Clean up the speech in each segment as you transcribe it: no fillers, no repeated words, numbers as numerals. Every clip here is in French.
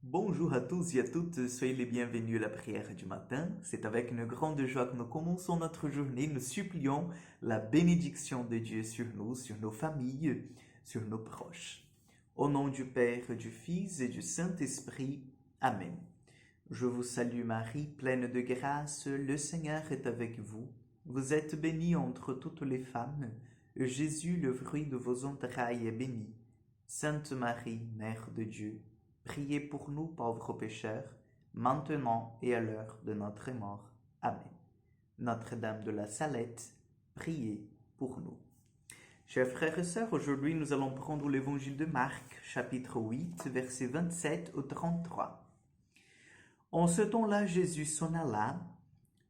Bonjour à tous et à toutes, soyez les bienvenus à la prière du matin. C'est avec une grande joie que nous commençons notre journée. Nous supplions la bénédiction de Dieu sur nous, sur nos familles, sur nos proches. Au nom du Père, du Fils et du Saint-Esprit. Amen. Je vous salue Marie, pleine de grâce, le Seigneur est avec vous. Vous êtes bénie entre toutes les femmes, et Jésus, le fruit de vos entrailles, est béni. Sainte Marie, Mère de Dieu, priez pour nous pauvres pécheurs, maintenant et à l'heure de notre mort. Amen. Notre-Dame de la Salette, priez pour nous. Chers frères et sœurs, aujourd'hui nous allons prendre l'évangile de Marc, chapitre 8, versets 27 au 33. En ce temps-là, Jésus s'en alla,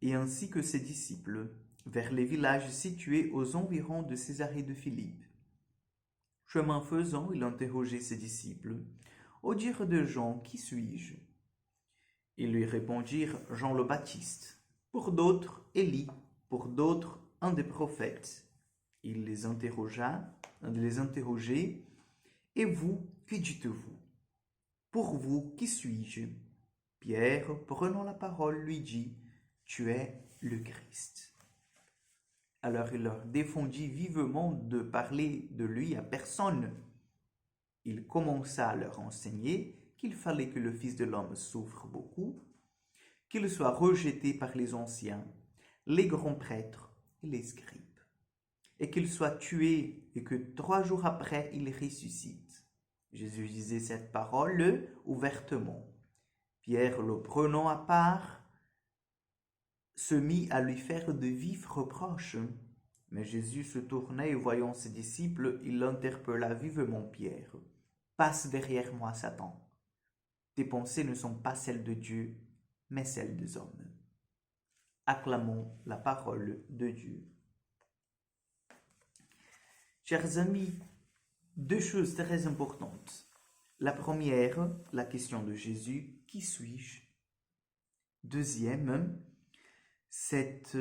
et ainsi que ses disciples, vers les villages situés aux environs de Césarée de Philippe. Chemin faisant, il interrogeait ses disciples. Au dire de Jean, qui suis-je? Ils lui répondirent, Jean le Baptiste. Pour d'autres, Élie. Pour d'autres, un des prophètes. Il les interrogeait. Et vous, que dites-vous? Pour vous, qui suis-je? Pierre, prenant la parole, lui dit, tu es le Christ. Alors il leur défendit vivement de parler de lui à personne. Il commença à leur enseigner qu'il fallait que le Fils de l'homme souffre beaucoup, qu'il soit rejeté par les anciens, les grands prêtres et les scribes, et qu'il soit tué et que 3 jours après il ressuscite. Jésus disait cette parole ouvertement. Pierre, le prenant à part, se mit à lui faire de vifs reproches. Mais Jésus se tourna et voyant ses disciples, il interpella vivement Pierre. Passe derrière moi, Satan. Tes pensées ne sont pas celles de Dieu, mais celles des hommes. Acclamons la parole de Dieu. Chers amis, 2 choses très importantes. La première, la question de Jésus, qui suis-je? Deuxième, cette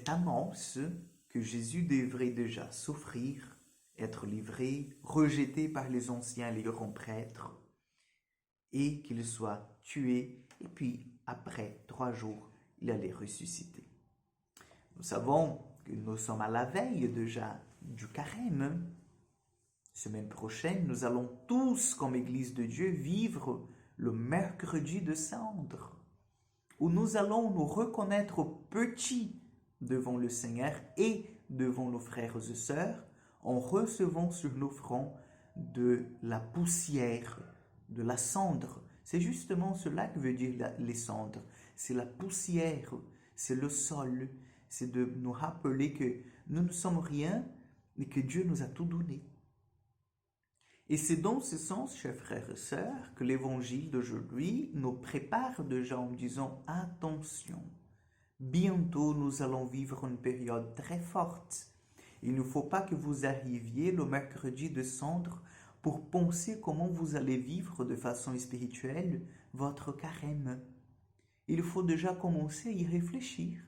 annonce que Jésus devrait déjà souffrir, être livré, rejeté par les anciens et les grands prêtres, et qu'il soit tué, et puis après 3 jours, il allait ressusciter. Nous savons que nous sommes à la veille déjà du carême. Semaine prochaine, nous allons tous, comme Église de Dieu, vivre le mercredi de cendre, où nous allons nous reconnaître petits devant le Seigneur et devant nos frères et sœurs, en recevant sur nos fronts de la poussière, de la cendre. C'est justement cela que veut dire les cendres. C'est la poussière, c'est le sol, c'est de nous rappeler que nous ne sommes rien et que Dieu nous a tout donné. Et c'est dans ce sens, chers frères et sœurs, que l'évangile d'aujourd'hui nous prépare déjà en disant « Attention, bientôt nous allons vivre une période très forte. Il ne faut pas que vous arriviez le mercredi de cendre pour penser comment vous allez vivre de façon spirituelle votre carême. Il faut déjà commencer à y réfléchir.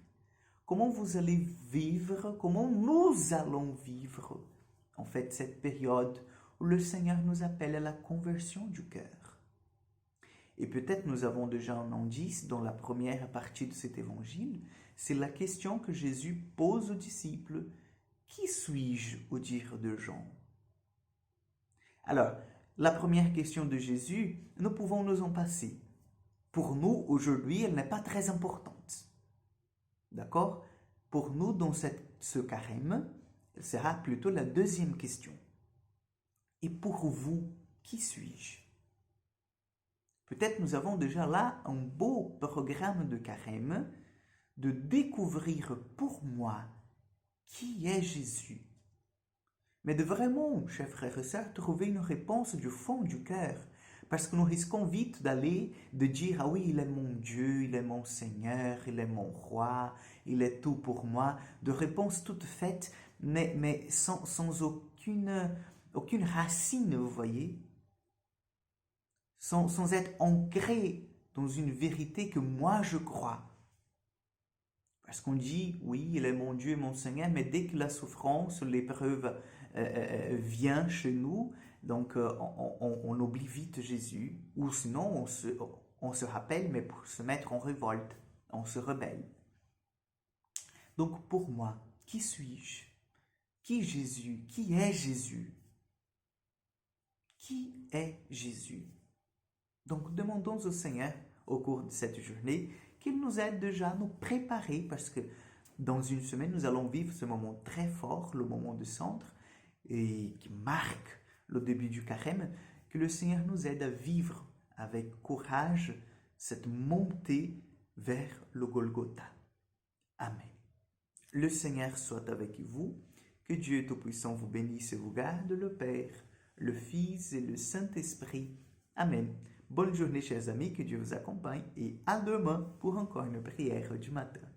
Comment vous allez vivre, comment nous allons vivre en fait cette période où le Seigneur nous appelle à la conversion du cœur. Et peut-être nous avons déjà un indice dans la première partie de cet évangile, c'est la question que Jésus pose aux disciples. Qui suis-je au dire de Jean? Alors, la première question de Jésus, nous pouvons nous en passer. Pour nous, aujourd'hui, elle n'est pas très importante. D'accord? Pour nous, dans ce carême, elle sera plutôt la deuxième question. Et pour vous, qui suis-je? Peut-être nous avons déjà là un beau programme de carême, de découvrir pour moi qui est Jésus. Mais de vraiment, chers frères et sœurs, trouver une réponse du fond du cœur. Parce que nous risquons vite de dire, ah oui, il est mon Dieu, il est mon Seigneur, il est mon roi, il est tout pour moi. De réponses toutes faites, mais sans aucune racine, vous voyez. Sans être ancré dans une vérité que moi je crois. Parce qu'on dit, oui, il est mon Dieu et mon Seigneur, mais dès que la souffrance, l'épreuve vient chez nous, Donc, on oublie vite Jésus, ou sinon on se rappelle, mais pour se mettre en révolte, on se rebelle. Donc, pour moi, qui suis-je? Qui Jésus? Qui est Jésus? Qui est Jésus? Donc, demandons au Seigneur, au cours de cette journée, qu'il nous aide déjà à nous préparer, parce que dans une semaine, nous allons vivre ce moment très fort, le moment de centre, et qui marque le début du carême, que le Seigneur nous aide à vivre avec courage cette montée vers le Golgotha. Amen. Le Seigneur soit avec vous, que Dieu Tout-Puissant vous bénisse et vous garde, le Père, le Fils et le Saint-Esprit. Amen. Bonne journée chers amis, que Dieu vous accompagne et à demain pour encore une prière du matin.